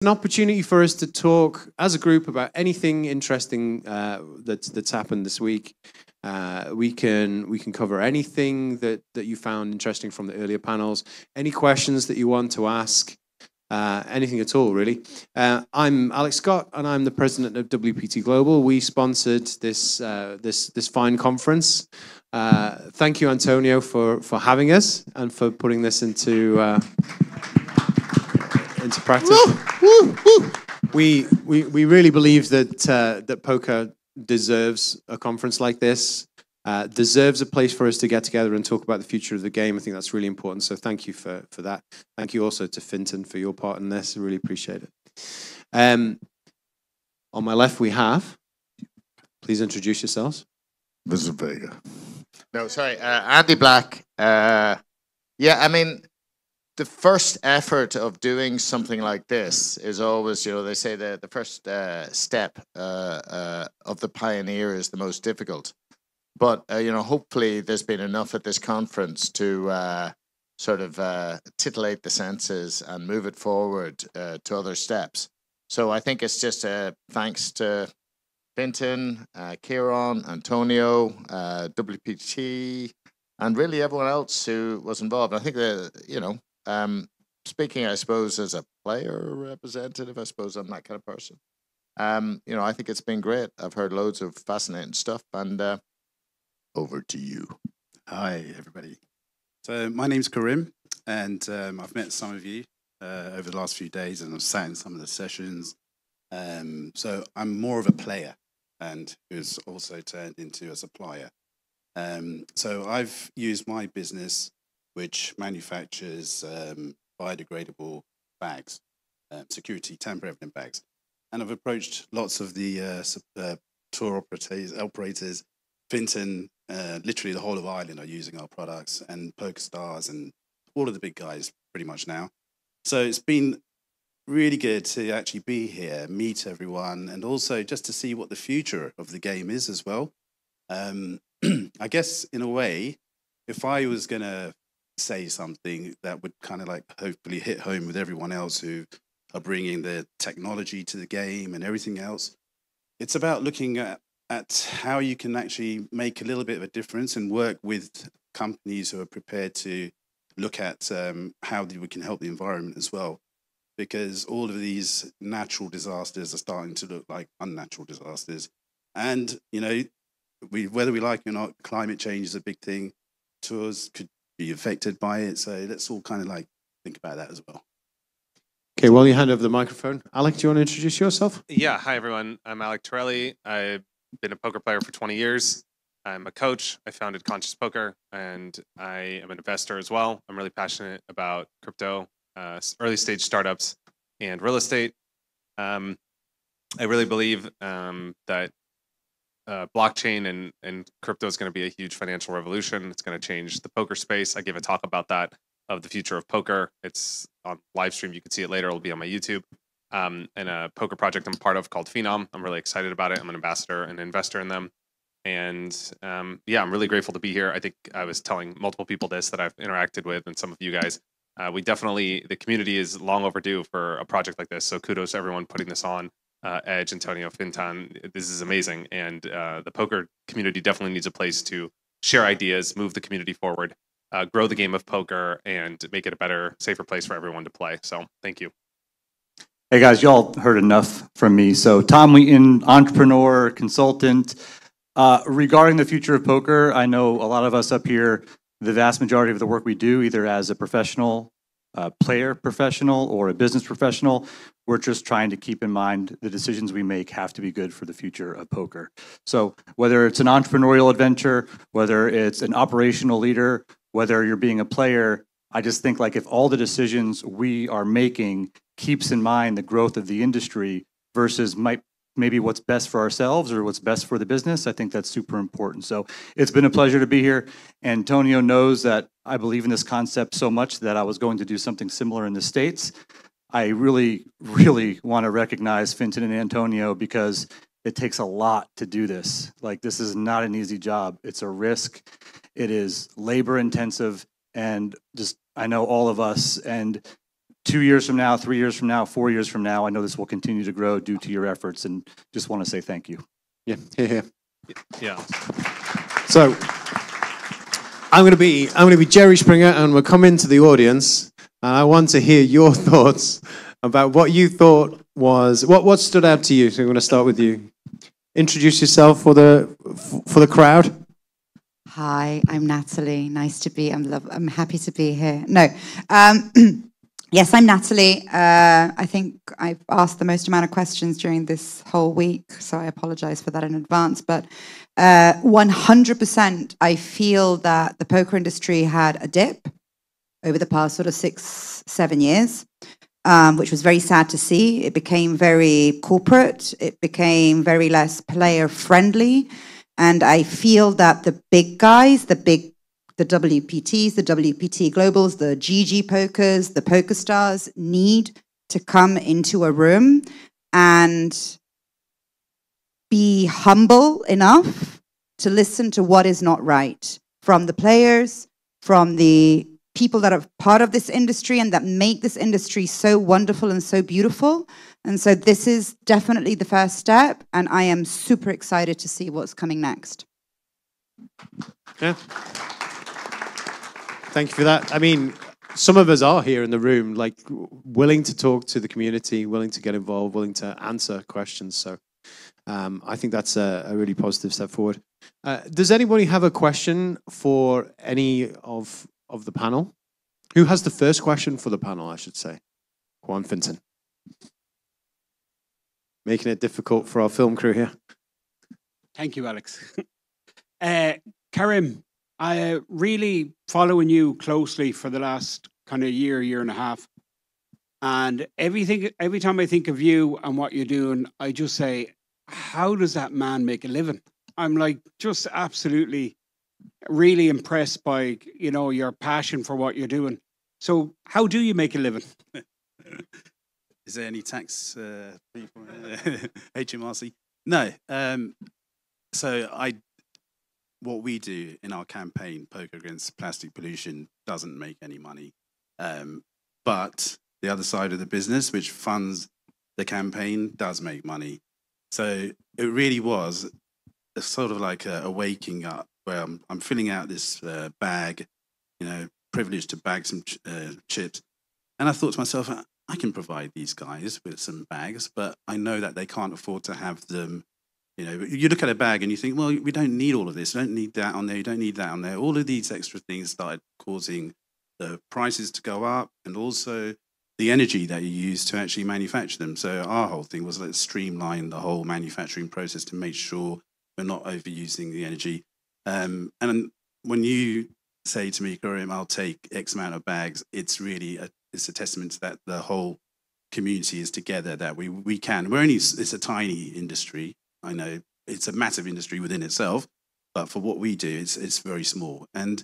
An opportunity for us to talk as a group about anything interesting that's happened this week. We can cover anything that you found interesting from the earlier panels. Any questions that you want to ask, anything at all, really. I'm Alex Scott, and I'm the president of WPT Global. We sponsored this fine conference. Thank you, Antonio, for having us and for putting this into practice. Woo, woo. We really believe that poker deserves a conference like this, deserves a place for us to get together and talk about the future of the game. I think that's really important. So thank you for that. Thank you also to Finton for your part in this. I really appreciate it. On my left we have, please introduce yourselves. Mr. Vega. No, sorry, Andy Black. Yeah, I mean, the first effort of doing something like this is always, they say the first step of the pioneer is the most difficult. But, hopefully there's been enough at this conference to sort of titillate the senses and move it forward to other steps. So I think it's just thanks to Finton, Kieran, Antonio, WPT, and really everyone else who was involved. I think that, speaking, I suppose, as a player representative, I suppose I'm that kind of person. I think it's been great. I've heard loads of fascinating stuff, and over to you. Hi, everybody. So my name's Karim, and I've met some of you over the last few days, and I've sat in some of the sessions. So I'm more of a player, and who's also turned into a supplier. So I've used my business, which manufactures biodegradable bags, security tamper-evident bags. And I've approached lots of the tour operators, Wheaton, literally the whole of Ireland are using our products, and PokerStars and all of the big guys pretty much now. So it's been really good to actually be here, meet everyone, and also just to see what the future of the game is as well. I guess in a way, if I was going to say something that would kind of like hopefully hit home with everyone else who are bringing the technology to the game and everything else, it's about looking at how you can actually make a little bit of a difference and work with companies who are prepared to look at how we can help the environment as well. Because all of these natural disasters are starting to look like unnatural disasters. And, whether we like it or not, climate change is a big thing. Tours could be affected by it. So let's all kind of like think about that as well. Okay, while you hand over the microphone, Alec, do you want to introduce yourself? Yeah, hi everyone. I'm Alec Torelli. I've been a poker player for 20 years. I'm a coach. I founded Conscious Poker, and I am an investor as well. I'm really passionate about crypto, early stage startups, and real estate. I really believe that blockchain and crypto is going to be a huge financial revolution. It's going to change the poker space. I gave a talk about that, of the future of poker. It's on live stream. You can see it later. It'll be on my YouTube. And a poker project I'm part of called Phenom. I'm really excited about it. I'm an ambassador and investor in them. And yeah, I'm really grateful to be here. I think I was telling multiple people this that I've interacted with, and some of you guys. The community is long overdue for a project like this. So kudos to everyone putting this on. Edge, Antonio, Finton, this is amazing. And the poker community definitely needs a place to share ideas, move the community forward, grow the game of poker, and make it a better, safer place for everyone to play. So thank you. Hey guys, y'all heard enough from me. So Tom Wheaton, entrepreneur, consultant. Regarding the future of poker, I know a lot of us up here, the vast majority of the work we do, either as a professional, player professional, or a business professional, we're just trying to keep in mind the decisions we make have to be good for the future of poker. So whether it's an entrepreneurial adventure, whether it's an operational leader, whether you're being a player, I just think like if all the decisions we are making keeps in mind the growth of the industry versus maybe what's best for ourselves or what's best for the business, I think that's super important. So it's been a pleasure to be here. Antonio knows that I believe in this concept so much that I was going to do something similar in the States. I really, really want to recognize Finton and Antonio because it takes a lot to do this. Like, this is not an easy job. It's a risk. It is labor intensive. And just, I know all of us, and 2 years from now, 3 years from now, 4 years from now, I know this will continue to grow due to your efforts, and just want to say thank you. Yeah, here. Yeah. So I'm going to be Jerry Springer, and we'll come into the audience, and I want to hear your thoughts about what you thought was what stood out to you. So I'm going to start with you. Introduce yourself for the crowd. Hi, I'm Natalie. Nice to be. I'm happy to be here. No, yes, I'm Natalie. I think I've asked the most amount of questions during this whole week, so I apologize for that in advance. But 100%, I feel that the poker industry had a dip over the past sort of 6-7 years, which was very sad to see. It became very corporate. It became very less player friendly. And I feel that the big guys, the WPTs, the WPT Globals, the GG Pokers, the Poker Stars need to come into a room and be humble enough to listen to what is not right from the players, from the people that are part of this industry and that make this industry so wonderful and so beautiful. And so this is definitely the first step, and I am super excited to see what's coming next. Yeah. Thank you for that. I mean, some of us are here in the room, like willing to talk to the community, willing to get involved, willing to answer questions. So I think that's a really positive step forward. Does anybody have a question for any of the panel? Who has the first question for the panel, I should say? Juan Finton. Making it difficult for our film crew here. Thank you, Alex. Karim, I really following you closely for the last kind of year and a half. And every time I think of you and what you're doing, I just say, how does that man make a living? I'm like just absolutely really impressed by, your passion for what you're doing. So how do you make a living? Is there any tax people? HMRC? No. So what we do in our campaign, Poker Against Plastic Pollution, doesn't make any money. But the other side of the business, which funds the campaign, does make money. So it really was a sort of like a waking up where I'm filling out this bag, privileged to bag some chips. And I thought to myself, I can provide these guys with some bags, but I know that they can't afford to have them. You look at a bag and you think, well, we don't need all of this. We don't need that on there. You don't need that on there. All of these extra things started causing the prices to go up, and also the energy that you use to actually manufacture them. So our whole thing was let's streamline the whole manufacturing process to make sure we're not overusing the energy. And when you say to me, Karim, I'll take X amount of bags, it's really it's a testament to that the whole community is together, that we can. It's a tiny industry. I know it's a massive industry within itself, but for what we do, it's very small. And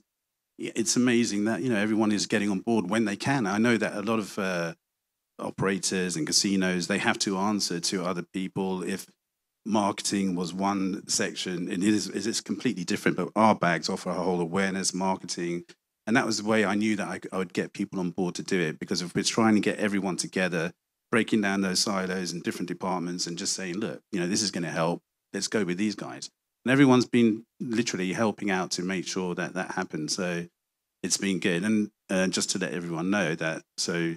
it's amazing that everyone is getting on board when they can. I know that a lot of operators and casinos, they have to answer to other people. If marketing was one section, and it's completely different, but our bags offer a whole awareness marketing. And that was the way I knew that I would get people on board to do it, because if we're trying to get everyone together, breaking down those silos and different departments and just saying, look, this is going to help, let's go with these guys. And everyone's been literally helping out to make sure that happens. So it's been good. And just to let everyone know that, so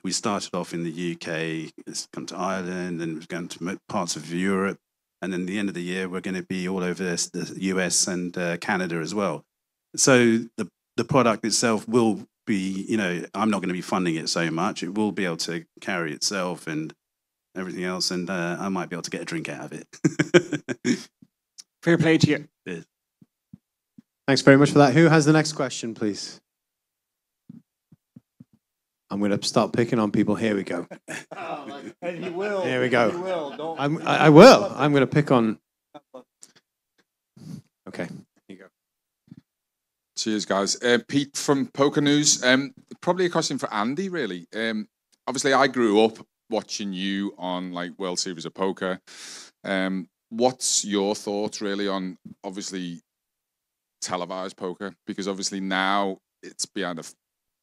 we started off in the UK, it's come to Ireland, and we've gone to parts of Europe. And then at the end of the year, we're going to be all over the US and Canada as well. So the product itself will be, I'm not going to be funding it so much. It will be able to carry itself and everything else. And I might be able to get a drink out of it. Fair play to you. Cheers. Thanks very much for that. Who has the next question, please? I'm going to start picking on people. Here we go. And he will. Here we go. He will. Don't. I will. I'm going to pick on. Okay. Here you go. Cheers, guys. Pete from Poker News. Probably a question for Andy, really. Obviously, I grew up watching you on World Series of Poker. What's your thoughts, really, on obviously televised poker? Because obviously now it's behind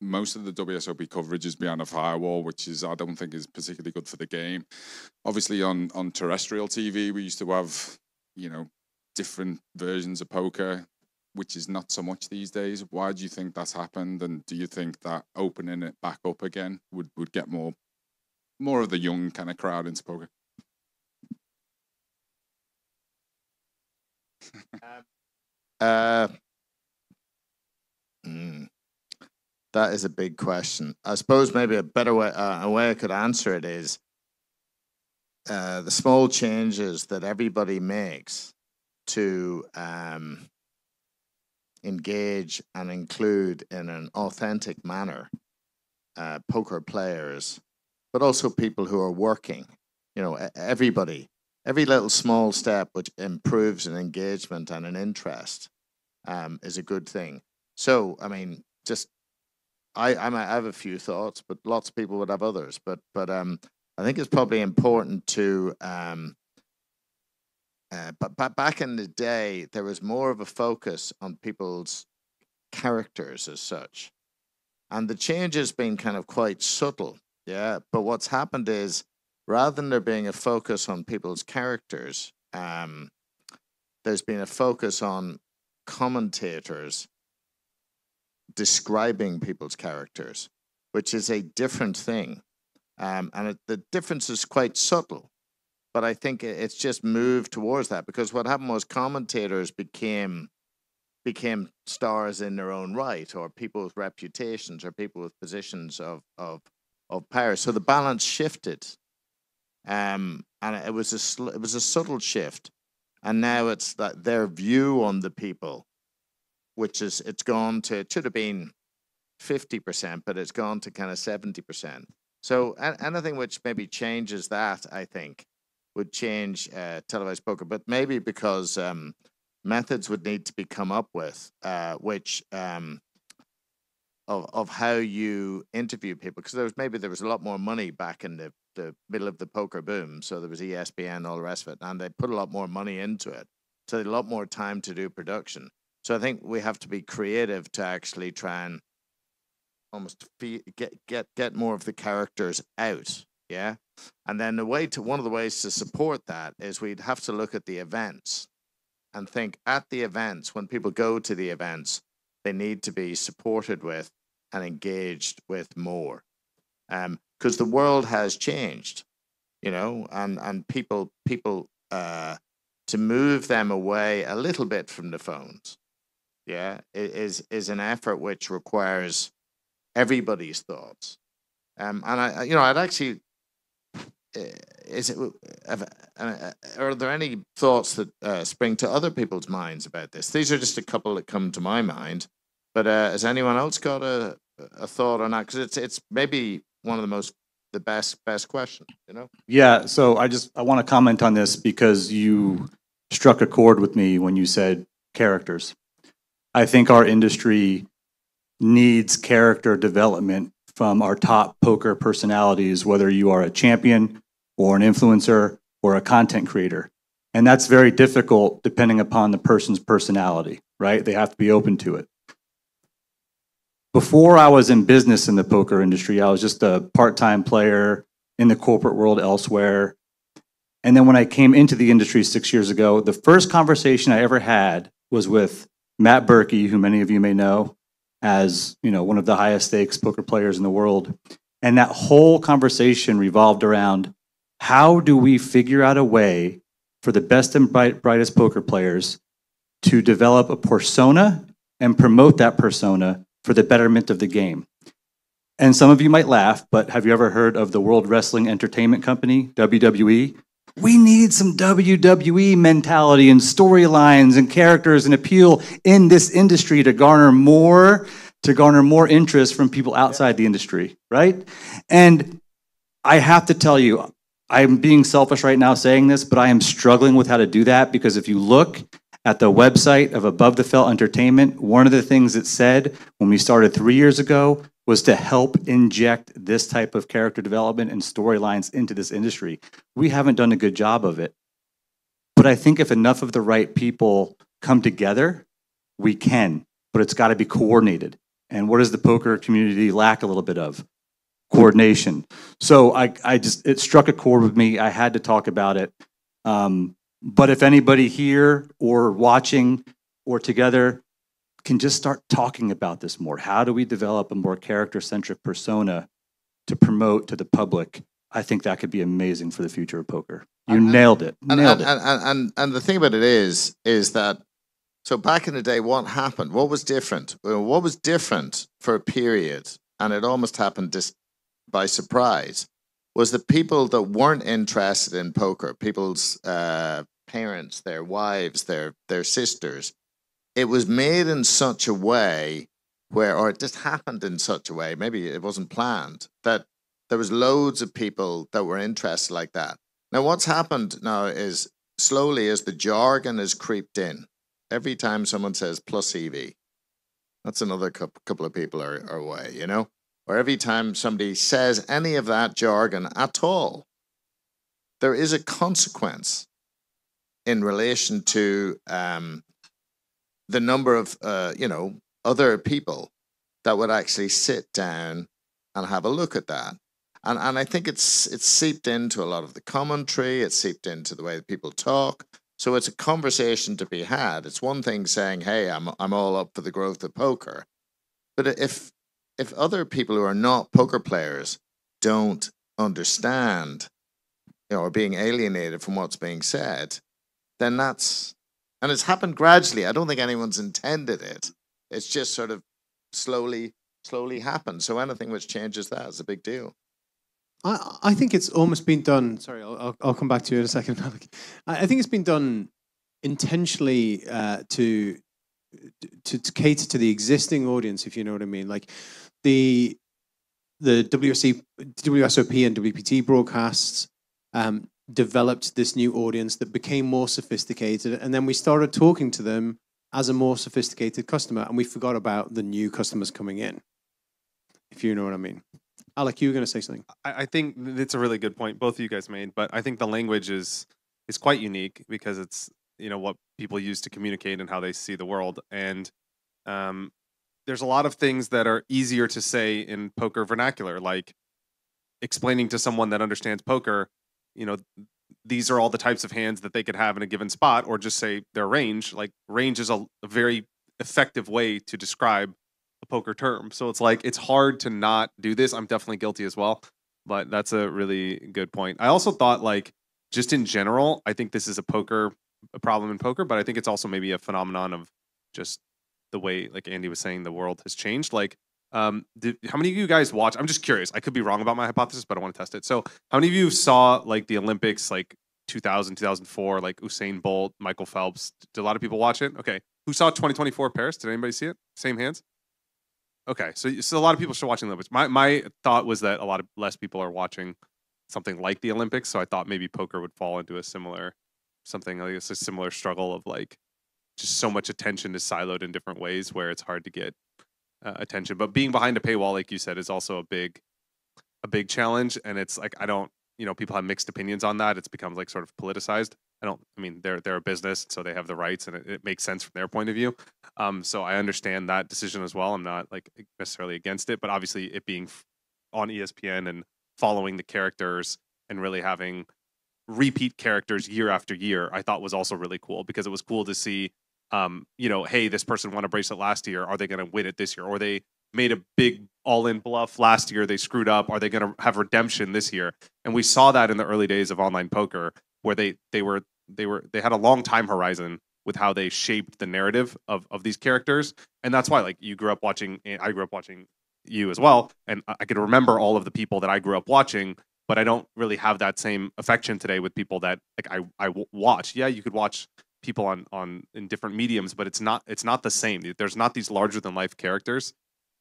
most of the WSOP coverage is behind a firewall, which is, I don't think is particularly good for the game. Obviously on terrestrial TV, we used to have, you know, different versions of poker, which is not so much these days. Why do you think that's happened? And do you think that opening it back up again would get more of the young kind of crowd into poker? That is a big question. I suppose maybe a better way, a way I could answer it is the small changes that everybody makes to engage and include in an authentic manner poker players, but also people who are working. You know, everybody. Every little small step which improves an engagement and an interest is a good thing. So, I mean, just I have a few thoughts, but lots of people would have others. But I think it's probably important to. But back in the day, there was more of a focus on people's characters as such, and the change has been kind of quite subtle. Yeah, but what's happened is, rather than there being a focus on people's characters, there's been a focus on commentators describing people's characters, which is a different thing. The difference is quite subtle, but I think it's just moved towards that, because what happened was commentators became stars in their own right, or people with reputations, or people with positions of power. So the balance shifted. And it was a subtle shift, and now it's that their view on the people, which is it's gone to, it should have been 50%, but it's gone to kind of 70%. So anything which maybe changes that, I think, would change televised poker, but maybe because methods would need to be come up with, which of how you interview people, because there was a lot more money back in the middle of the poker boom. So there was ESPN, all the rest of it, and they put a lot more money into it. So they had a lot more time to do production. So I think we have to be creative to actually try and almost get more of the characters out. Yeah. And then one of the ways to support that is we'd have to look at the events and think at the events, when people go to the events, they need to be supported with and engaged with more. Because the world has changed, you know, and people to move them away a little bit from the phones, yeah, is an effort which requires everybody's thoughts. And I'd actually, are there any thoughts that spring to other people's minds about this? These are just a couple that come to my mind, but has anyone else got a thought on that? Because it's maybe one of the best question, you know? Yeah, so I want to comment on this because you struck a chord with me when you said characters. I think our industry needs character development from our top poker personalities, whether you are a champion or an influencer or a content creator. And that's very difficult depending upon the person's personality, right? They have to be open to it. Before I was in business in the poker industry, I was just a part-time player in the corporate world elsewhere. And then when I came into the industry 6 years ago, the first conversation I ever had was with Matt Berkey, who many of you may know as, you know, one of the highest stakes poker players in the world. And that whole conversation revolved around, how do we figure out a way for the best and brightest poker players to develop a persona and promote that persona for the betterment of the game? And some of you might laugh, but have you ever heard of the World Wrestling Entertainment Company, WWE? We need some WWE mentality and storylines and characters and appeal in this industry to garner more interest from people outside the industry, right? And I have to tell you, I'm being selfish right now saying this, but I am struggling with how to do that, because if you look at the website of Above the Felt Entertainment, one of the things it said when we started 3 years ago was to help inject this type of character development and storylines into this industry. We haven't done a good job of it. But I think if enough of the right people come together, we can, but it's got to be coordinated. And what does the poker community lack a little bit of? Coordination. So it struck a chord with me. I had to talk about it. But if anybody here or watching or together can just start talking about this more, how do we develop a more character-centric persona to promote to the public? I think that could be amazing for the future of poker. You nailed it. Nailed it. And the thing about it is that, so back in the day, what happened? What was different? Well, what was different for a period, and it almost happened by surprise, was the people that weren't interested in poker, people's parents, their wives, their sisters, it was made in such a way where, or it just happened in such a way, maybe it wasn't planned, that there was loads of people that were interested like that. Now, what's happened now is slowly as the jargon has creeped in, every time someone says plus EV, that's another couple of people are away, you know? Or every time somebody says any of that jargon at all, there is a consequence in relation to the number of, other people that would actually sit down and have a look at that. And I think it's seeped into a lot of the commentary, it's seeped into the way that people talk. So it's a conversation to be had. It's one thing saying, hey, I'm all up for the growth of poker. But if other people who are not poker players don't understand, or being alienated from what's being said, then and it's happened gradually. I don't think anyone's intended it. It's just sort of slowly happened. So anything which changes that is a big deal. I think it's almost been done. Sorry, I'll come back to you in a second. I think it's been done intentionally to cater to the existing audience, if you know what I mean. Like the WSOP and WPT broadcasts developed this new audience that became more sophisticated, and then we started talking to them as a more sophisticated customer, and we forgot about the new customers coming in, if you know what I mean. Alec, you were going to say something. I think it's a really good point both of you guys made, but I think the language is quite unique because it's, what people use to communicate and how they see the world. And there's a lot of things that are easier to say in poker vernacular, like explaining to someone that understands poker, these are all the types of hands that they could have in a given spot, or just say their range. Like range is a very effective way to describe a poker term. So it's like, it's hard to not do this. I'm definitely guilty as well, but that's a really good point. I also thought, like, just in general, I think this is a problem in poker, but I think it's also maybe a phenomenon of just the way, like Andy was saying, the world has changed. Like, how many of you guys watch? I'm just curious. I could be wrong about my hypothesis, but I want to test it. So how many of you saw like the Olympics, like 2000, 2004, like Usain Bolt, Michael Phelps? Did a lot of people watch it? Okay. Who saw 2024 Paris? Did anybody see it? Same hands? Okay. So a lot of people still watching the Olympics. My thought was that a lot of less people are watching something like the Olympics. So I thought maybe poker would fall into a similar struggle of like just so much attention is siloed in different ways where it's hard to get attention. But being behind a paywall, like you said, is also a big challenge. And it's like, people have mixed opinions on that. It's become like sort of politicized. They're a business, so they have the rights, and it makes sense from their point of view. So I understand that decision as well. I'm not like necessarily against it, but obviously it being on ESPN and following the characters and really having repeat characters year after year, I thought was also really cool, because it was cool to see, hey, this person won a bracelet last year. Are they going to win it this year? Or they made a big all-in bluff last year. They screwed up. Are they going to have redemption this year? And we saw that in the early days of online poker, where they had a long time horizon with how they shaped the narrative of these characters. And that's why, like, I grew up watching you as well, and I could remember all of the people that I grew up watching, but I don't really have that same affection today with people that like I watch. Yeah, you could watch people on in different mediums, but it's not the same. There's not these larger than life characters,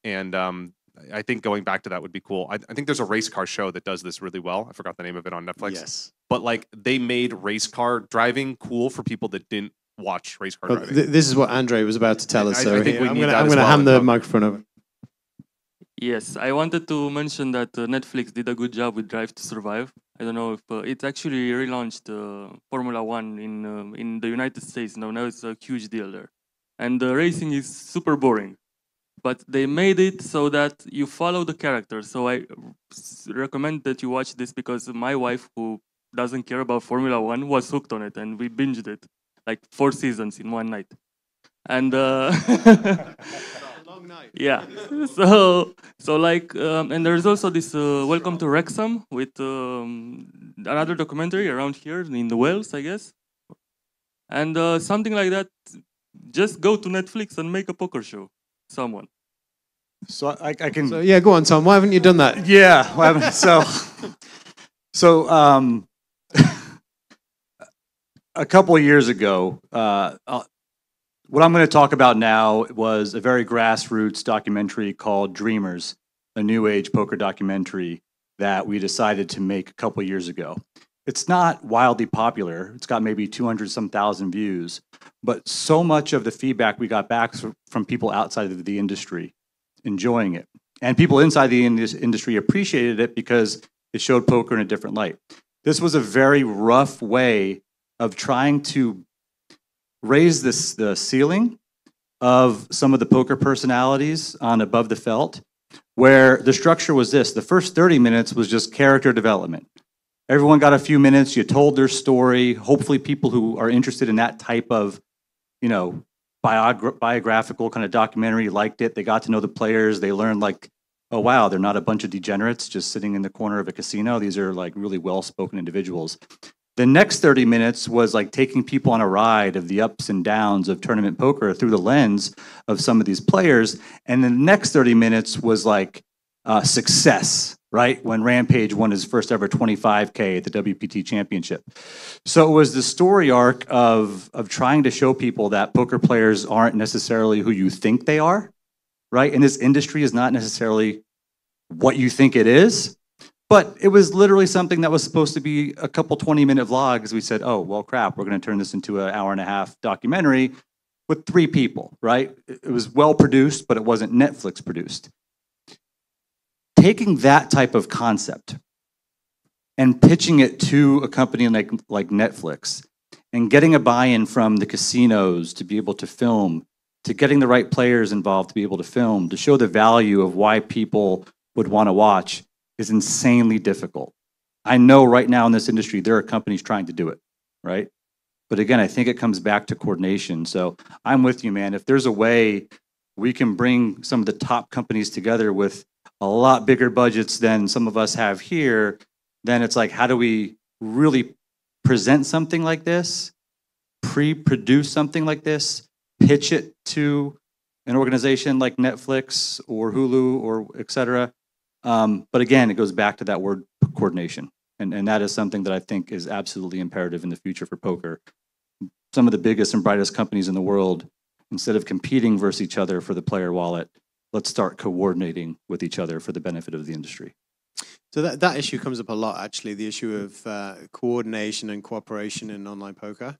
and I think going back to that would be cool. I think there's a race car show that does this really well. I forgot the name of it on Netflix. Yes, but like they made race car driving cool for people that didn't watch race car driving. This is what Andre was about to tell us. So I think I'm going to hand the microphone over. Yes, I wanted to mention that Netflix did a good job with Drive to Survive. I don't know if it's actually relaunched Formula One in the United States. Now it's a huge deal there, and the racing is super boring. but they made it so that you follow the character. So I recommend that you watch this because my wife, who doesn't care about Formula One, was hooked on it, and we binged it like 4 seasons in one night. And Long night. yeah, so like, and there's also this Welcome to Wrexham with another documentary around here in the Wales, I guess, and something like that. Just go to Netflix and make a poker show. Someone. So I can. So yeah, go on, Tom. Why haven't you done that? Yeah. Well, so a couple of years ago, what I'm going to talk about now was a very grassroots documentary called Dreamers, a new age poker documentary that we decided to make a couple of years ago. It's not wildly popular. It's got maybe 200 some thousand views, but so much of the feedback we got back from people outside of the industry enjoying it. And people inside the industry appreciated it because it showed poker in a different light. This was a very rough way of trying to raise the ceiling of some of the poker personalities on Above the Felt, where the structure was this. The first 30 minutes was just character development. Everyone got a few minutes, you told their story. Hopefully people who are interested in that type of, you know, biographical kind of documentary liked it. They got to know the players. They learned like, oh wow, they're not a bunch of degenerates just sitting in the corner of a casino. These are like really well-spoken individuals. The next 30 minutes was like taking people on a ride of the ups and downs of tournament poker through the lens of some of these players. And then the next 30 minutes was like success, right? When Rampage won his first ever 25K at the WPT Championship. So it was the story arc of trying to show people that poker players aren't necessarily who you think they are, right? And this industry is not necessarily what you think it is. But it was literally something that was supposed to be a couple 20-minute vlogs. We said, oh, well, crap, we're going to turn this into an hour-and-a-half documentary with 3 people, right? It was well-produced, but it wasn't Netflix produced. Taking that type of concept and pitching it to a company like Netflix and getting a buy-in from the casinos to be able to film, to getting the right players involved to be able to film, to show the value of why people would want to watch, is insanely difficult. I know right now in this industry, there are companies trying to do it, right? But again, I think it comes back to coordination. So I'm with you, man. If there's a way we can bring some of the top companies together with a lot bigger budgets than some of us have here, then it's like, how do we really present something like this, pre-produce something like this, pitch it to an organization like Netflix or Hulu or et cetera? But again, it goes back to that word coordination. And that is something that I think is absolutely imperative in the future for poker. Some of the biggest and brightest companies in the world, instead of competing versus each other for the player wallet, let's start coordinating with each other for the benefit of the industry. So that issue comes up a lot, actually, the issue of coordination and cooperation in online poker.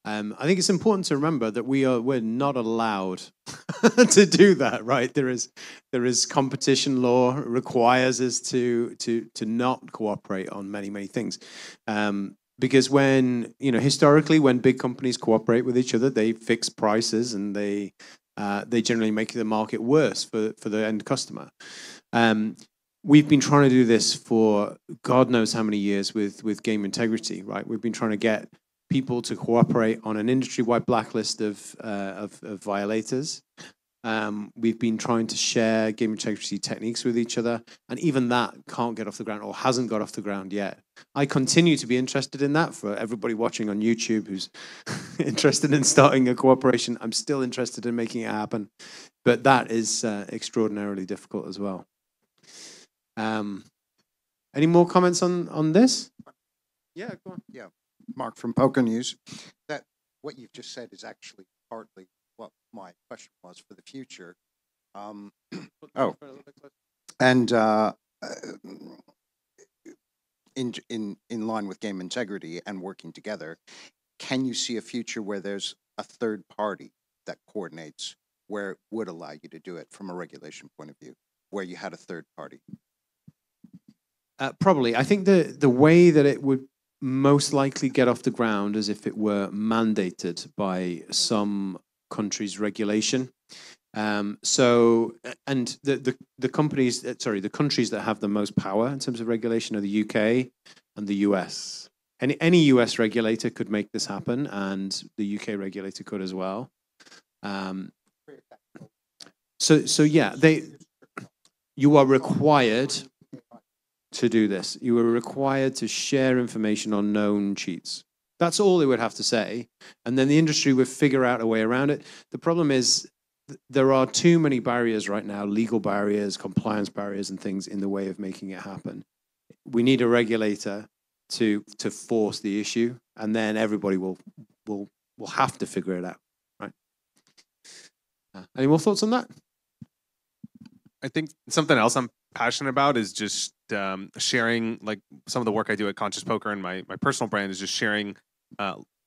I think it's important to remember that we're not allowed to do that, right? There is competition law requires us to not cooperate on many things, because historically when big companies cooperate with each other, they fix prices and they generally make the market worse for the end customer. We've been trying to do this for God knows how many years with game integrity, right? We've been trying to get people to cooperate on an industry-wide blacklist of violators. We've been trying to share game integrity techniques with each other, and even that can't get off the ground or hasn't got off the ground yet. I continue to be interested in that. For everybody watching on YouTube who's interested in starting a cooperation, I'm still interested in making it happen, but that is extraordinarily difficult as well. Any more comments on this? Yeah, go on. Yeah. Mark from Poker News. That what you've just said is actually partly what my question was for the future. And in line with game integrity and working together, can you see a future where there's a third party that coordinates, where it would allow you to do it from a regulation point of view, where you had a third party? Probably. I think the way that it would most likely get off the ground as if it were mandated by some country's regulation. And the companies, the countries that have the most power in terms of regulation are the UK and the US. Any US regulator could make this happen, and the UK regulator could as well. You are required to do this. You are required to share information on known cheats. That's all they would have to say, and then the industry would figure out a way around it. The problem is there are too many barriers right now, legal barriers, compliance barriers, and things in the way of making it happen. We need a regulator to force the issue, and then everybody will have to figure it out, right? Any more thoughts on that? I think something else I'm passionate about is just sharing, like some of the work I do at Conscious Poker, and my personal brand is just sharing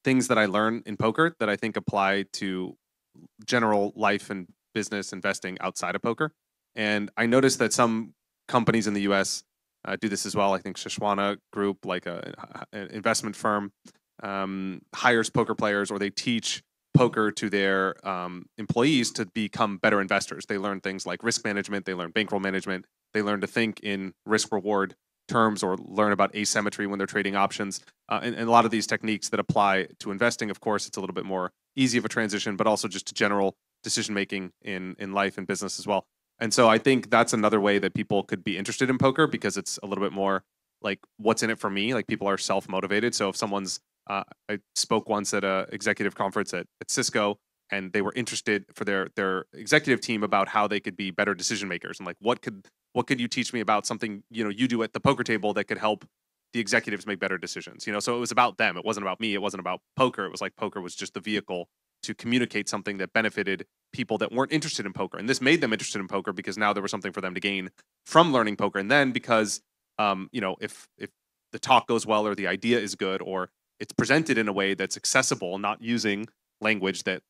things that I learn in poker that I think apply to general life and business investing outside of poker. And I noticed that some companies in the US do this as well. I think Shoshana Group, like an investment firm, hires poker players, or they teach poker to their employees to become better investors. They learn things like risk management, they learn bankroll management, they learn to think in risk reward terms, or learn about asymmetry when they're trading options. And a lot of these techniques that apply to investing, of course, it's a little bit more easy of a transition, but also just to general decision making in life and business as well. And so I think that's another way that people could be interested in poker, because it's a little bit more like, what's in it for me? Like, people are self-motivated. So if someone's, I spoke once at a executive conference at Cisco, and they were interested for their executive team about how they could be better decision makers, and like, what could you teach me about something you do at the poker table that could help the executives make better decisions? So it was about them. It wasn't about me. It wasn't about poker. It was like, poker was just the vehicle to communicate something that benefited people that weren't interested in poker, and this made them interested in poker because now there was something for them to gain from learning poker. And then because if the talk goes well, or the idea is good, or it's presented in a way that's accessible, not using language that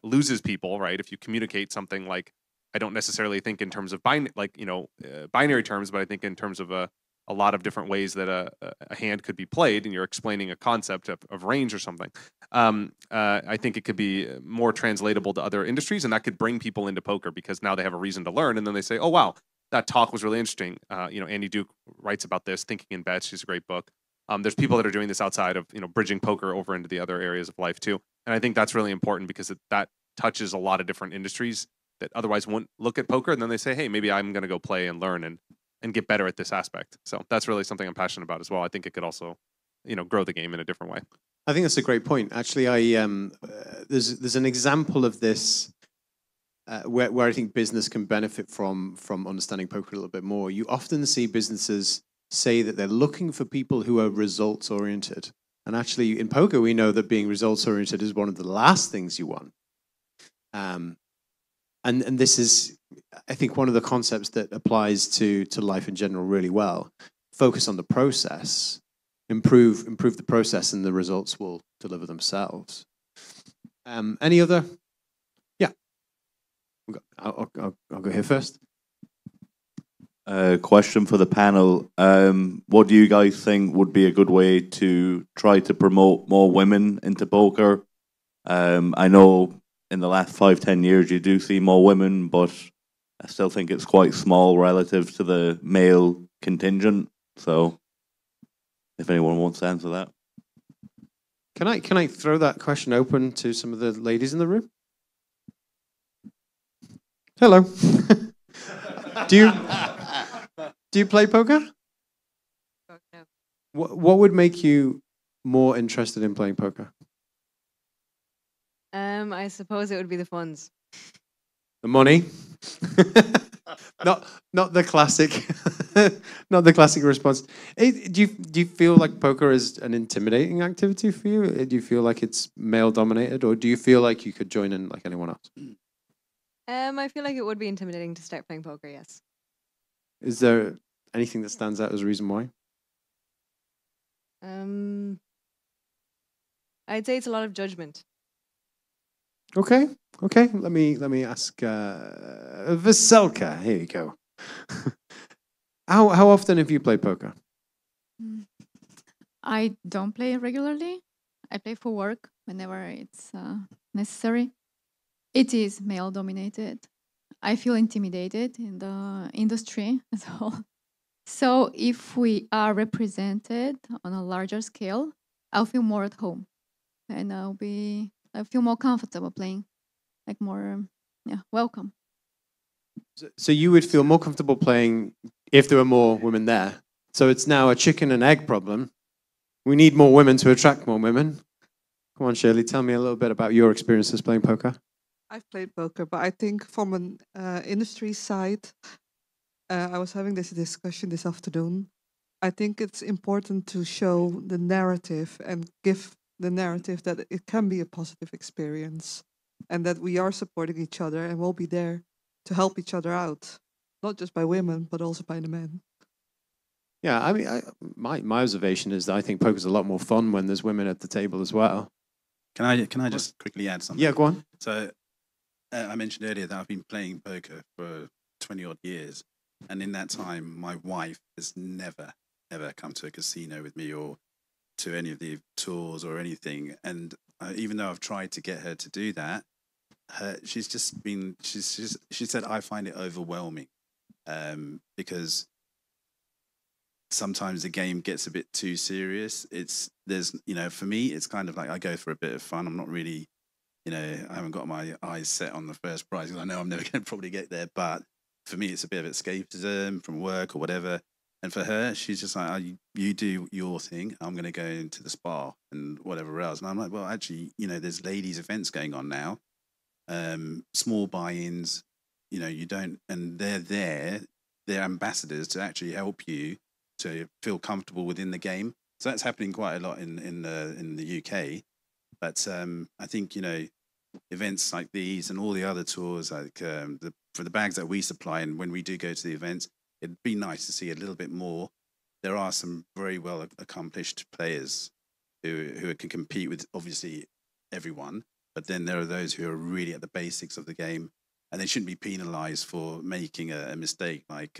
loses people, right? If you communicate something like, I don't necessarily think in terms of binary terms, but I think in terms of a lot of different ways that a hand could be played, and you're explaining a concept of range or something. I think it could be more translatable to other industries, and that could bring people into poker, because now they have a reason to learn, and then they say, oh wow, that talk was really interesting. Andy Duke writes about this, Thinking in Bets. She's a great book. There's people that are doing this outside of bridging poker over into the other areas of life too, and I think that's really important, because that touches a lot of different industries that otherwise wouldn't look at poker, and then they say, hey, maybe I'm going to go play and learn and get better at this aspect. So that's really something I'm passionate about as well. I think it could also grow the game in a different way. I think that's a great point. Actually, there's an example of this where I think business can benefit from understanding poker a little bit more. You often see businesses say that they're looking for people who are results oriented, and actually in poker we know that being results oriented is one of the last things you want. And this is, I think, one of the concepts that applies to life in general really well. Focus on the process, improve the process, and the results will deliver themselves. Any other? Yeah, I'll go here first. Question for the panel. What do you guys think would be a good way to try to promote more women into poker? I know in the last 5-10 years you do see more women, but I still think it's quite small relative to the male contingent. So if anyone wants to answer that. Can I throw that question open to some of the ladies in the room? Hello. Do you play poker? No. What would make you more interested in playing poker? I suppose it would be the funds. The money? not the classic, not the classic response. Do you feel like poker is an intimidating activity for you? Do you feel like it's male dominated, or do you feel like you could join in like anyone else? I feel like it would be intimidating to start playing poker. Yes. Is there anything that stands out as a reason why? I'd say it's a lot of judgment. Okay. Let me ask Veselka. Here you go. How often have you played poker? I don't play regularly. I play for work whenever it's necessary. It is male dominated. I feel intimidated in the industry as well. So if we are represented on a larger scale, I'll feel more at home, and I feel more comfortable playing, like more, welcome. So you would feel more comfortable playing if there were more women there. So it's now a chicken and egg problem. We need more women to attract more women. Come on, Shirley, tell me a little bit about your experiences playing poker. I've played poker, but I think from an industry side, I was having this discussion this afternoon. I think it's important to show the narrative and give the narrative that it can be a positive experience and that we are supporting each other and we'll be there to help each other out, not just by women, but also by the men. Yeah, I mean, my observation is that I think poker's a lot more fun when there's women at the table as well. Can I just quickly add something? Yeah, go on. So I mentioned earlier that I've been playing poker for 20 odd years, and in that time, my wife has never ever come to a casino with me or to any of the tours or anything. And even though I've tried to get her to do that, she said I find it overwhelming because sometimes the game gets a bit too serious. For me, it's kind of like I go for a bit of fun. I'm not really, I haven't got my eyes set on the first prize because I know I'm never going to probably get there. But for me, it's a bit of escapism from work or whatever. And for her, she's just like, you do your thing. I'm going to go into the spa and whatever else. And I'm like, well, actually, there's ladies events going on now. Small buy-ins, you don't, and they're ambassadors to actually help you to feel comfortable within the game. So that's happening quite a lot in the UK. But I think events like these and all the other tours, like for the bags that we supply, and when we do go to the events, it'd be nice to see a little bit more. There are some very well accomplished players who can compete with obviously everyone, but then there are those who are really at the basics of the game, and they shouldn't be penalised for making a mistake like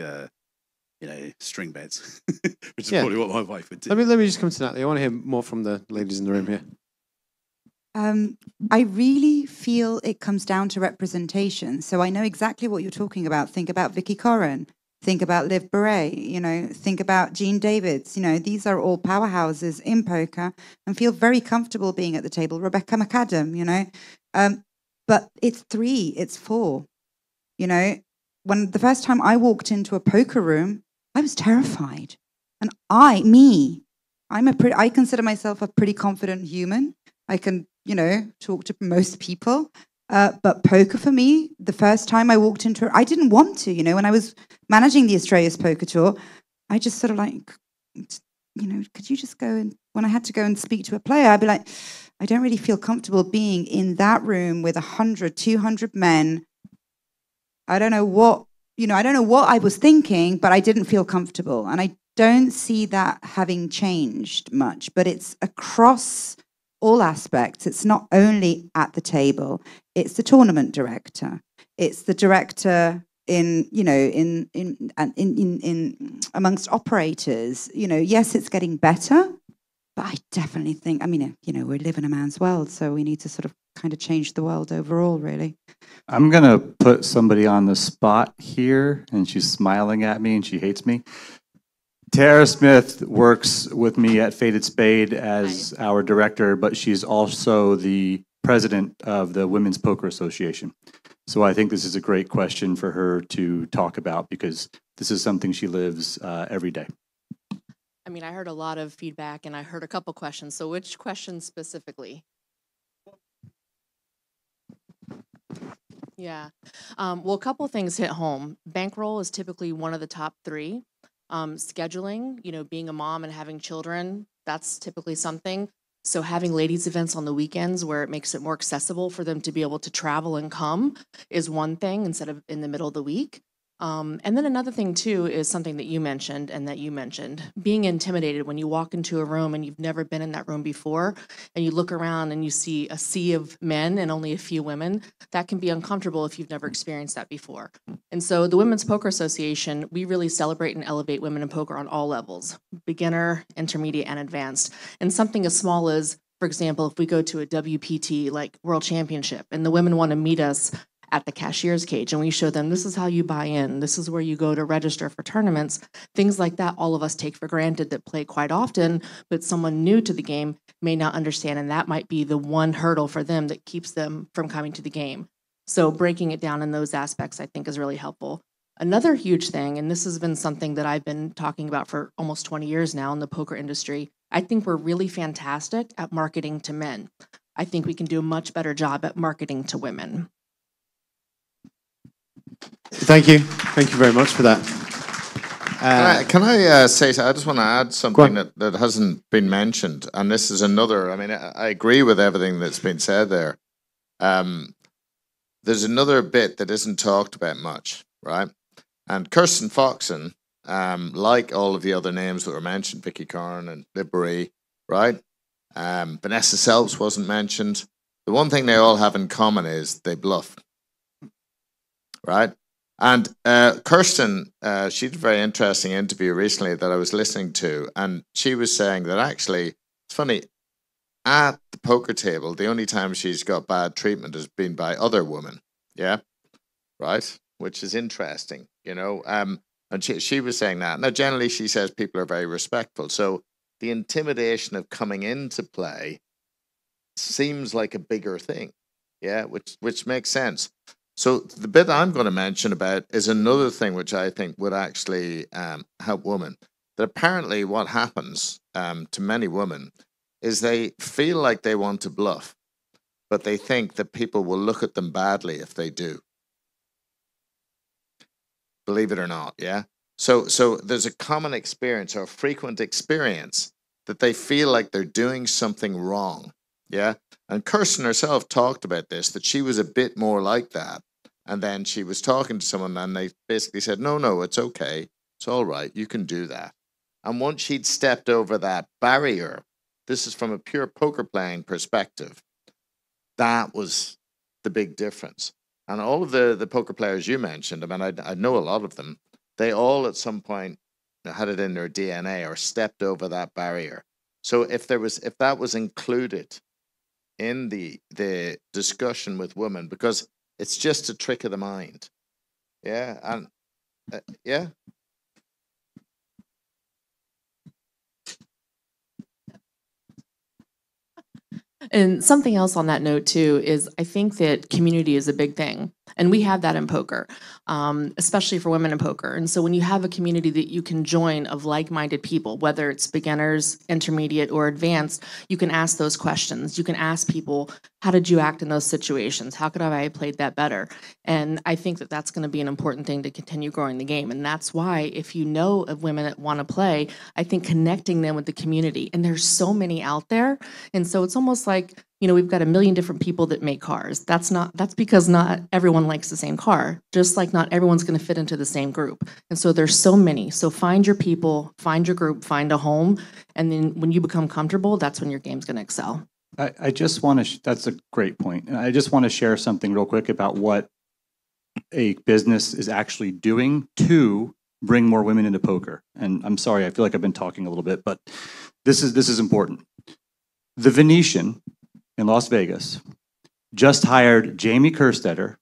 string bets, which is probably what my wife would do. Let me just come to Natalie. I want to hear more from the ladies in the room here. I really feel it comes down to representation. So I know exactly what you're talking about. Think about Vicky Corrin. Think about Liv Beret, think about Jean Davids. These are all powerhouses in poker and feel very comfortable being at the table. Rebecca McAdam, but it's 3, it's 4. When the first time I walked into a poker room, I was terrified. And I consider myself a pretty confident human. I can, talk to most people. But poker for me, the first time I walked into it, I didn't want to, when I was managing the Australia's Poker Tour, I just sort of like, could you just go and, when I had to go and speak to a player, I'd be like, I don't really feel comfortable being in that room with 100, 200 men. I don't know what I was thinking, but I didn't feel comfortable. And I don't see that having changed much, but it's across all aspects. It's not only at the table, it's the tournament director, it's the director in amongst operators. Yes, it's getting better, but I definitely think, we live in a man's world, so we need to sort of kind of change the world overall, really. I'm going to put somebody on the spot here, and she's smiling at me and she hates me. Tara Smith works with me at Faded Spade as our director, but she's also the president of the Women's Poker Association. So I think this is a great question for her to talk about because this is something she lives every day. I heard a lot of feedback and I heard a couple questions. So which questions specifically? Yeah. Well, a couple things hit home. Bankroll is typically one of the top 3. Scheduling, being a mom and having children, that's typically something. So having ladies events on the weekends where it makes it more accessible for them to be able to travel and come is one thing instead of in the middle of the week. And then another thing too is something that you mentioned being intimidated when you walk into a room and you've never been in that room before and you look around and you see a sea of men and only a few women. That can be uncomfortable if you've never experienced that before. And so the Women's Poker Association, we really celebrate and elevate women in poker on all levels, beginner, intermediate, and advanced. And something as small as For example, if we go to a WPT like World Championship and the women want to meet us at the cashier's cage and we show them this is how you buy in, this is where you go to register for tournaments, things like that all of us take for granted that play quite often, but someone new to the game may not understand, and that might be the one hurdle for them that keeps them from coming to the game. So breaking it down in those aspects I think is really helpful. Another huge thing, and this has been something that I've been talking about for almost 20 years now in the poker industry, I think we're really fantastic at marketing to men. I think we can do a much better job at marketing to women. Thank you. Thank you very much for that. Can I say, I just want to add something that hasn't been mentioned, and this is another, I mean, I agree with everything that's been said there. There's another bit that isn't talked about much, right? And Kirsten Foxen, like all of the other names that were mentioned, Vicky Karn and Liberi, right? Vanessa Selps wasn't mentioned. The one thing they all have in common is they bluff, right? And Kirsten, she did a very interesting interview recently that I was listening to, and she was saying that actually, it's funny, at the poker table, the only time she's got bad treatment has been by other women, yeah? Right? Which is interesting, you know? And she was saying that. Now, generally, she says people are very respectful. So the intimidation of coming into play seems like a bigger thing, yeah? Which makes sense. So the bit I'm going to mention about is another thing which I think would actually help women. That apparently what happens to many women is they feel like they want to bluff, but they think that people will look at them badly if they do. Believe it or not, yeah? So there's a common experience or a frequent experience that they feel like they're doing something wrong, yeah? And Kirsten herself talked about this, that she was a bit more like that. And then she was talking to someone and they basically said, no, it's okay. It's all right. You can do that. And once she'd stepped over that barrier, this is from a pure poker playing perspective, that was the big difference. And all of the poker players you mentioned, I mean, I know a lot of them, they all at some point had it in their DNA or stepped over that barrier. So if that was included in the discussion with women, because it's just a trick of the mind. Yeah. And yeah. And something else on that note too is I think that community is a big thing, and we have that in poker, especially for women in poker. And so when you have a community that you can join of like-minded people, whether it's beginners, intermediate, or advanced, you can ask those questions. You can ask people, how did you act in those situations? How could I have played that better? And I think that that's going to be an important thing to continue growing the game. And that's why if you know of women that want to play, I think connecting them with the community, and there's so many out there. And so it's almost like, you know, we've got a million different people that make cars. That's because not everyone likes the same car, just like not everyone's going to fit into the same group. And so there's so many. So find your people, find your group, find a home. And then when you become comfortable, that's when your game's going to excel. I just want to, that's a great point. And I just want to share something real quick about what a business is actually doing to bring more women into poker. And I'm sorry, I feel like I've been talking a little bit, but this is important. The Venetian in Las Vegas just hired Jamie Kerstetter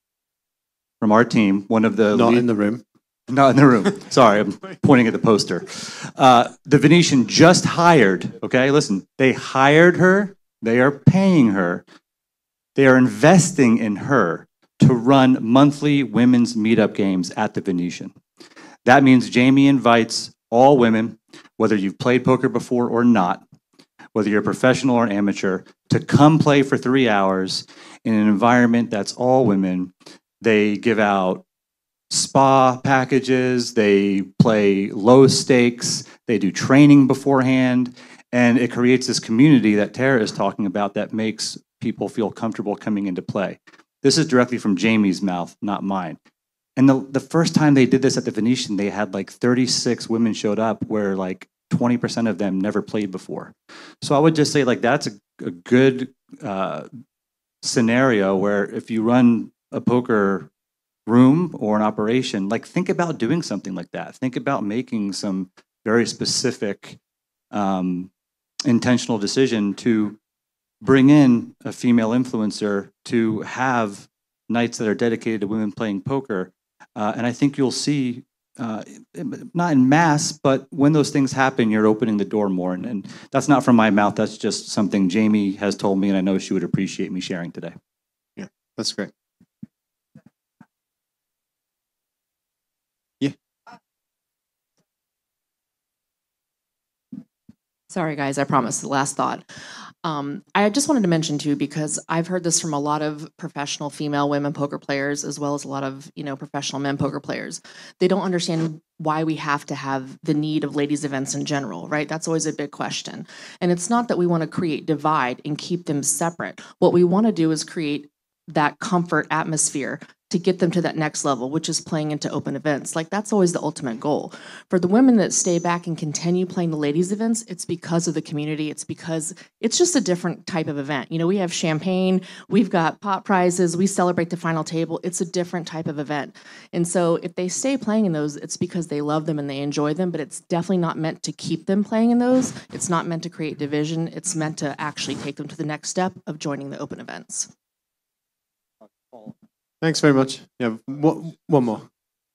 from our team, one of the Not in the room. Not in the room. Sorry, I'm pointing at the poster. The Venetian just hired, okay, listen, they hired her, they are paying her, they are investing in her to run monthly women's meetup games at the Venetian. That means Jamie invites all women, whether you've played poker before or not, whether you're a professional or an amateur, to come play for 3 hours in an environment that's all women. They give out spa packages, they play low stakes, they do training beforehand, and it creates this community that Tara is talking about that makes people feel comfortable coming into play. This is directly from Jamie's mouth, not mine. And the first time they did this at the Venetian, they had like 36 women showed up where like 20% of them never played before. So I would just say like that's a good scenario where if you run a poker room or an operation, like think about doing something like that. Think about making some very specific intentional decision to bring in a female influencer to have nights that are dedicated to women playing poker. And I think you'll see, not in mass, but when those things happen, you're opening the door more. And that's not from my mouth. That's just something Jamie has told me, and I know she would appreciate me sharing today. Yeah, that's great. Sorry, guys, I promise the last thought. I just wanted to mention too, because I've heard this from a lot of professional female women poker players, as well as a lot of professional men poker players. They don't understand why we have to have the need of ladies events in general, right? That's always a big question. And it's not that we want to create divide and keep them separate. What we want to do is create that comfort atmosphere to get them to that next level, which is playing into open events. Like, that's always the ultimate goal. For the women that stay back and continue playing the ladies events, it's because of the community. It's because it's just a different type of event. We have champagne, we've got pot prizes, we celebrate the final table. It's a different type of event. And so if they stay playing in those, it's because they love them and they enjoy them, but it's definitely not meant to keep them playing in those. It's not meant to create division. It's meant to actually take them to the next step of joining the open events. Thanks very much. Yeah, one more.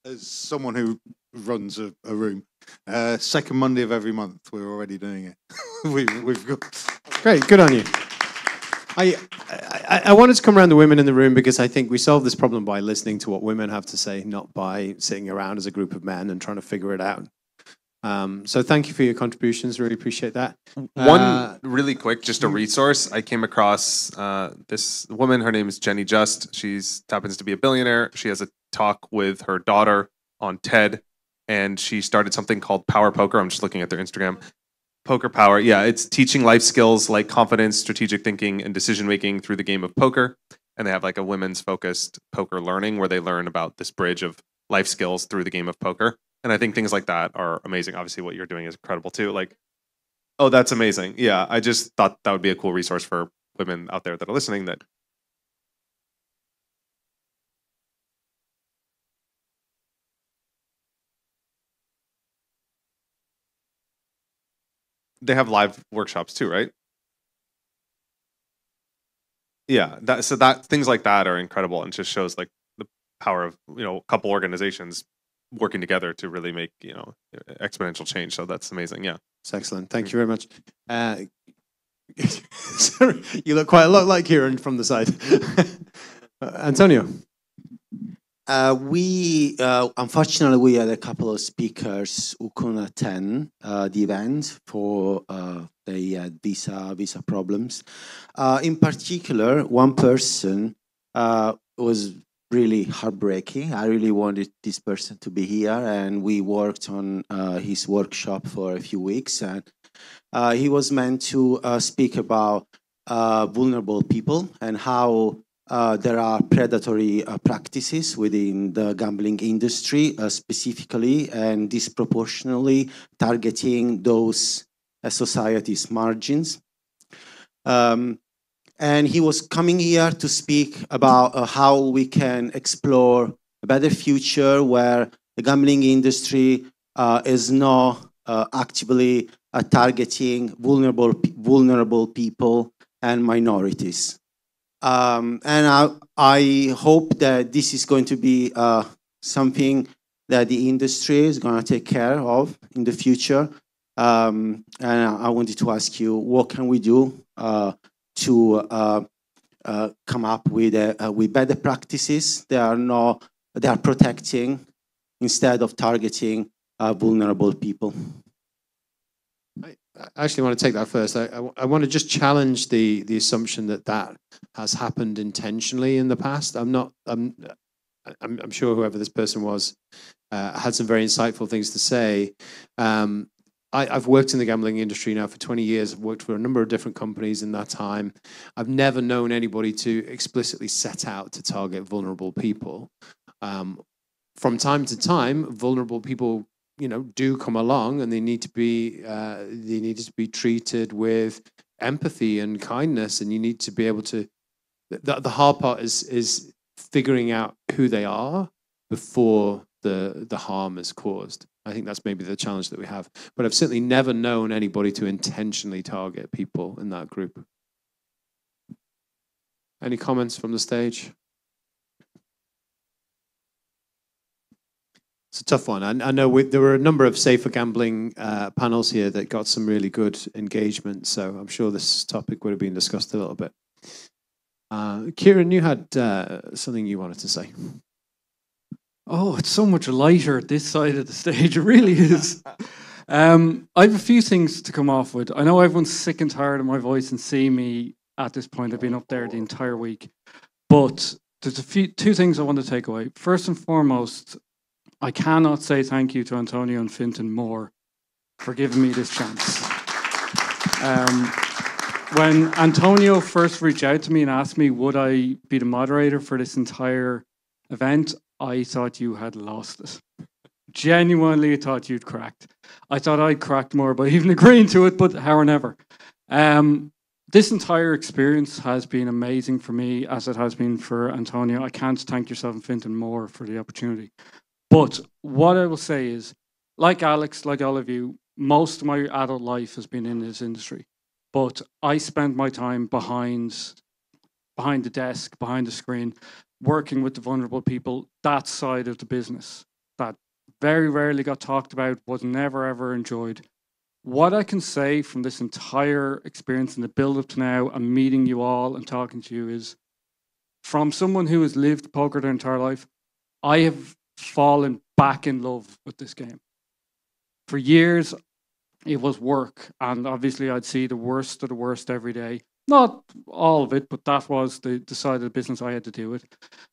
As someone who runs a room, second Monday of every month, we're already doing it. we've got Great, good on you. I wanted to come around the women in the room because I think we solve this problem by listening to what women have to say, not by sitting around as a group of men and trying to figure it out. So thank you for your contributions. Really appreciate that. One really quick, just a resource. I came across this woman. Her name is Jenny Just. She happens to be a billionaire. She has a talk with her daughter on TED, and she started something called Power Poker. I'm just looking at their Instagram. Poker Power. Yeah, it's teaching life skills like confidence, strategic thinking, and decision making through the game of poker. And they have like a women's focused poker learning where they learn about this bridge of life skills through the game of poker. And I think things like that are amazing. Obviously, what you're doing is incredible too. Like, oh, that's amazing. Yeah, I just thought that would be a cool resource for women out there that are listening. That they have live workshops too, right? Yeah, that things like that are incredible, and just shows like the power of a couple organizations working together to really make exponential change. So that's amazing. Yeah, it's excellent. Thank you very much. Sorry, you look quite a lot like Kieran from the side. Antonio. Unfortunately, we had a couple of speakers who couldn't attend the event for they had visa problems. In particular, one person was really heartbreaking. I really wanted this person to be here, and we worked on his workshop for a few weeks. And he was meant to speak about vulnerable people and how there are predatory practices within the gambling industry, specifically and disproportionately targeting those society's margins. And he was coming here to speak about how we can explore a better future where the gambling industry is not actively targeting vulnerable people and minorities. And I hope that this is going to be something that the industry is going to take care of in the future. And I wanted to ask you, what can we do to come up with better practices that are protecting instead of targeting vulnerable people? I actually want to take that first. I want to just challenge the assumption that has happened intentionally in the past. I'm sure whoever this person was had some very insightful things to say. I've worked in the gambling industry now for 20 years. I've worked for a number of different companies in that time. I've never known anybody to explicitly set out to target vulnerable people. From time to time, vulnerable people do come along, and they need to be treated with empathy and kindness, and you need to be able to. The hard part is figuring out who they are before the harm is caused. I think that's maybe the challenge that we have. But I've certainly never known anybody to intentionally target people in that group. Any comments from the stage? It's a tough one. I know there were a number of safer gambling panels here that got some really good engagement, so I'm sure this topic would have been discussed a little bit. Kieran, you had something you wanted to say. Oh, it's so much lighter at this side of the stage. It really is. I have a few things to come off with. I know everyone's sick and tired of my voice and see me at this point. I've been up there the entire week. But there's two things I want to take away. First and foremost, I cannot say thank you to Antonio and Fintan more for giving me this chance. When Antonio first reached out to me and asked me would I be the moderator for this entire event, I thought you had lost it. Genuinely thought you'd cracked. I thought I'd cracked more by even agreeing to it, but however. This entire experience has been amazing for me, as it has been for Antonio. I can't thank yourself and Fintan more for the opportunity. But what I will say is, like Alex, like all of you, most of my adult life has been in this industry. But I spent my time behind the desk, behind the screen, working with the vulnerable people, that side of the business that very rarely got talked about, was never ever enjoyed. What I can say from this entire experience and the build up to now and meeting you all and talking to you is, from someone who has lived poker their entire life, I have fallen back in love with this game. For years, it was work, and obviously I'd see the worst of the worst every day. Not all of it, but that was the side of the business I had to deal with.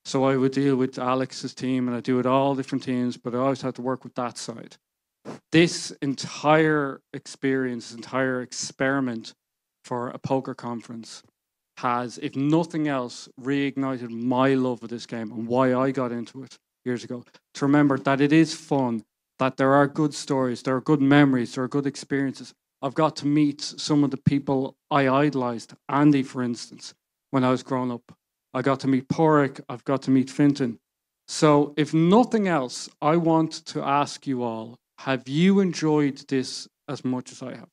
So I would deal with Alex's team, and I do it all different teams, but I always had to work with that side. This entire experience, entire experiment for a poker conference has, if nothing else, reignited my love of this game and why I got into it years ago. To remember that it is fun, that there are good stories, there are good memories, there are good experiences. I've got to meet some of the people I idolized. Andy, for instance, when I was growing up. I got to meet Porrick, I've got to meet Fintan. So if nothing else, I want to ask you all, have you enjoyed this as much as I have?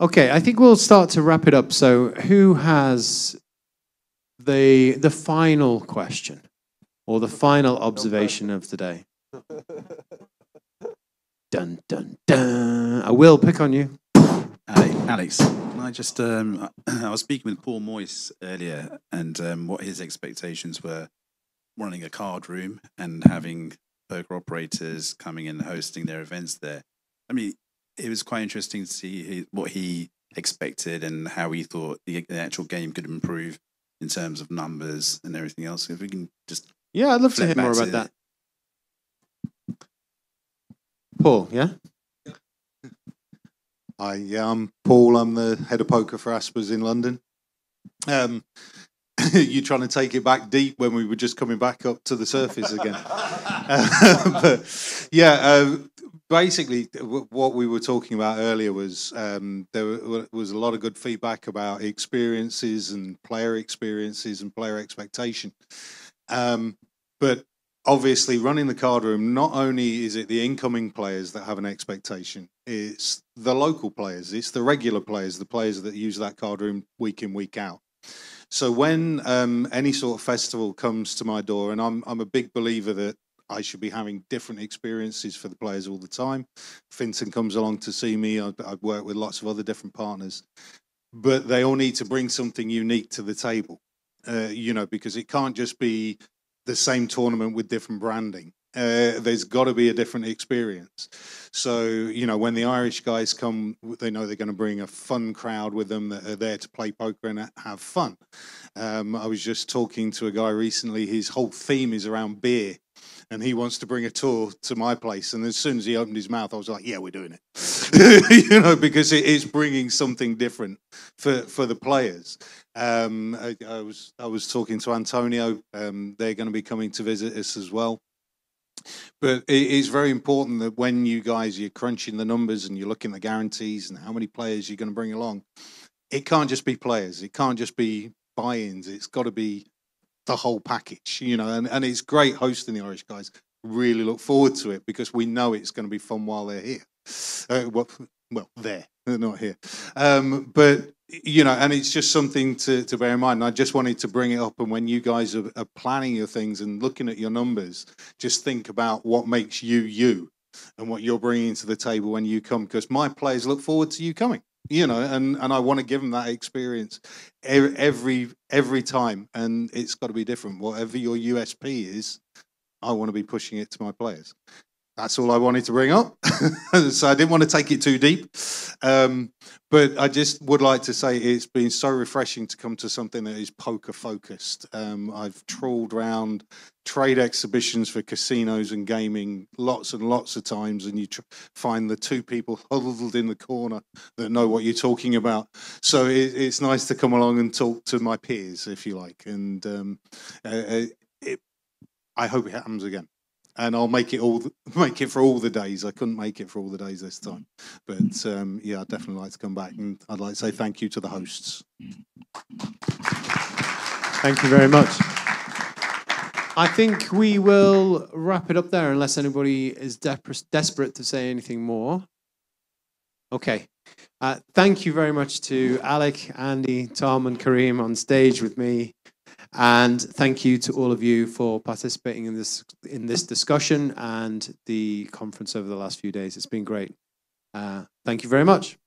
Okay, I think we'll start to wrap it up. So who has the final question or the final observation of the day? Dun, dun, dun. I will pick on you. Alex, I just I was speaking with Paul Moyes earlier, and what his expectations were running a card room and having poker operators coming and hosting their events there. I mean, it was quite interesting to see what he expected and how he thought the actual game could improve in terms of numbers and everything else. If we can just I'd love to hear more about that. Paul, yeah? Hi, I'm Paul. I'm the head of poker for Aspers in London. You're trying to take it back deep when we were just coming back up to the surface again. Basically, what we were talking about earlier was there was a lot of good feedback about experiences and player expectation. But obviously, running the card room, not only is it the incoming players that have an expectation, it's the local players, it's the regular players, the players that use that card room week in, week out. So when any sort of festival comes to my door, and I'm a big believer that I should be having different experiences for the players all the time. Fintan comes along to see me. I've worked with lots of other different partners, but they all need to bring something unique to the table, because it can't just be the same tournament with different branding. There's got to be a different experience. So, when the Irish guys come, they know they're going to bring a fun crowd with them that are there to play poker and have fun. I was just talking to a guy recently. His whole theme is around beer, and he wants to bring a tour to my place. And as soon as he opened his mouth, I was like, yeah, we're doing it. Because it is bringing something different for the players. I was talking to Antonio. They're going to be coming to visit us as well. But it is very important that when you're crunching the numbers and you're looking at the guarantees and how many players you're going to bring along, it can't just be players. It can't just be buy-ins. It's got to be the whole package, and it's great hosting the Irish guys. really look forward to it because we know it's going to be fun while they're here. Well, they're not here. But, you know, and it's just something to bear in mind. And I just wanted to bring it up. And when you guys are planning your things and looking at your numbers, just think about what makes you you and what you're bringing to the table when you come. Because my players look forward to you coming, you know, and I want to give them that experience every time. And it's got to be different. Whatever your USP is, I want to be pushing it to my players. That's all I wanted to bring up. So I didn't want to take it too deep. But I just would like to say it's been so refreshing to come to something that is poker focused. I've trawled around trade exhibitions for casinos and gaming lots and lots of times, and you find the two people huddled in the corner that know what you're talking about. So it's nice to come along and talk to my peers, if you like. And I hope it happens again. And I'll make it for all the days. I couldn't make it for all the days this time, but yeah, I'd definitely like to come back, and I'd like to say thank you to the hosts. Thank you very much. I think we will wrap it up there unless anybody is desperate to say anything more. Okay. Thank you very much to Alec, Andy, Tom, and Karim on stage with me. And thank you to all of you for participating in this discussion and the conference over the last few days. It's been great. Thank you very much.